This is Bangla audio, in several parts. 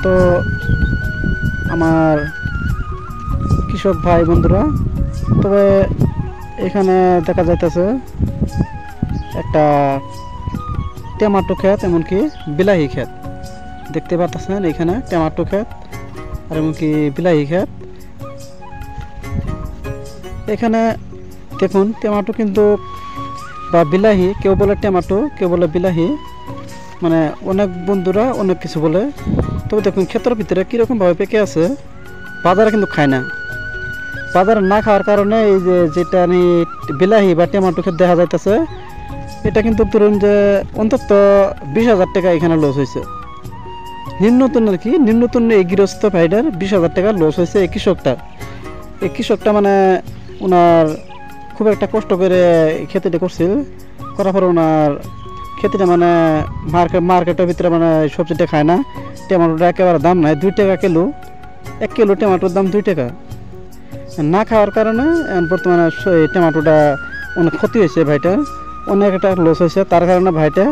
তো আমার কৃষক ভাই বন্ধুরা, তবে এখানে দেখা যাইতেছে একটা টমেটো ক্ষেত, এমনকি বিলাহি ক্ষেত দেখতে পাচ্ছেন। এখানে টমেটো ক্ষেত আর এমনকি বিলাহি ক্ষেত। এখানে দেখুন টমেটো কিন্তু বা বিলাহি, কেউ বলে টমেটো কেউ বলে বিলাহি, মানে অনেক বন্ধুরা অনেক কিছু বলে। তবে দেখুন ক্ষেতের ভিতরে কীরকমভাবে পেকে আছে, বাজারে কিন্তু খায় না। বাজারে না খাওয়ার কারণে এই যে যেটা আমি বিলাহি বা টমেটো ক্ষেত দেখা যাইতেছে, এটা কিন্তু ধরুন যে অন্তত 20,000 টাকা এখানে লস হয়েছে। নিম্নতন আর কি, নিম্নতন এই গৃহস্থ ভাইটার 20,000 টাকা লস হয়েছে। এই কৃষকটা মানে ওনার খুব একটা কষ্ট করে খেতিটা করছিল, করার পর ওনার খেতিটা মানে মার্কেটের ভিতরে মানে সবজিটা খায় না। টমেটোটা একেবারে দাম নাই, 2 টাকা কিলো। 1 কিলো টমেটোর দাম 2 টাকা। না খাওয়ার কারণে বর্তমানে এই টমেটোটা অনেক ক্ষতি হয়েছে ভাইটার, অনেক একটা লস হয়েছে। তার কারণে ভাইটা,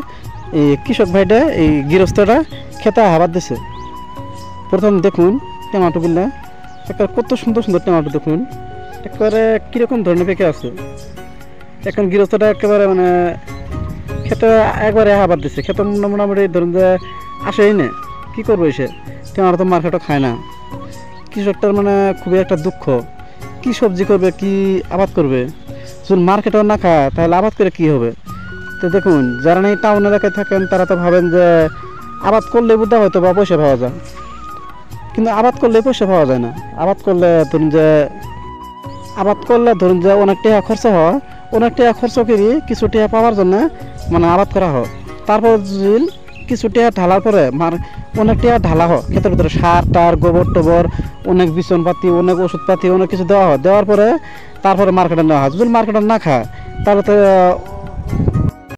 এই কৃষক ভাইটা, এই গৃহস্থটা খেতে হাবাদ দিছে। প্রথম দেখুন টমেটোগুলা, একটা কত সুন্দর সুন্দর টমেটো দেখুন, একেবারে কীরকম ধরনের পেকে আছে। এখন গৃহস্থটা একেবারে মানে খেতে একবারে হাবাদ দিচ্ছে। খেতে মোটামুটি ধরুন যে আসেই না, কী করবো এসে, টমেটো তো মার্কেটও খায় না। কৃষকটার মানে খুবই একটা দুঃখ। কি সবজি করবে, কি আবাদ করবে, যদি মার্কেটও না খায় তাহলে আবাদ করে কি হবে? তো দেখুন, যারা এই টাউন এলাকায় থাকেন তারা তো ভাবেন যে আবাদ করলে বোধহয় হয়তো বা পয়সা পাওয়া যায়, কিন্তু আবাদ করলে পয়সা পাওয়া যায় না। আবাদ করলে ধরুন যে অনেক টাকা খরচ হয়, অনেক টাকা খরচ করি কিছু টাকা পাওয়ার জন্য মানে আবাদ করা হয়। তারপর যদি কিছু টাকা ঢালার পরে অনেক টাকা ঢালা হয় ক্ষেতের ভিতরে, সার টার গোবর টোবর, অনেক বিছনপাতি, অনেক ওষুধপাতি, অনেক কিছু দেওয়া হয়। দেওয়ার পরে তারপরে মার্কেটে নেওয়া হয়। যদি মার্কেটে না খায় তাহলে তো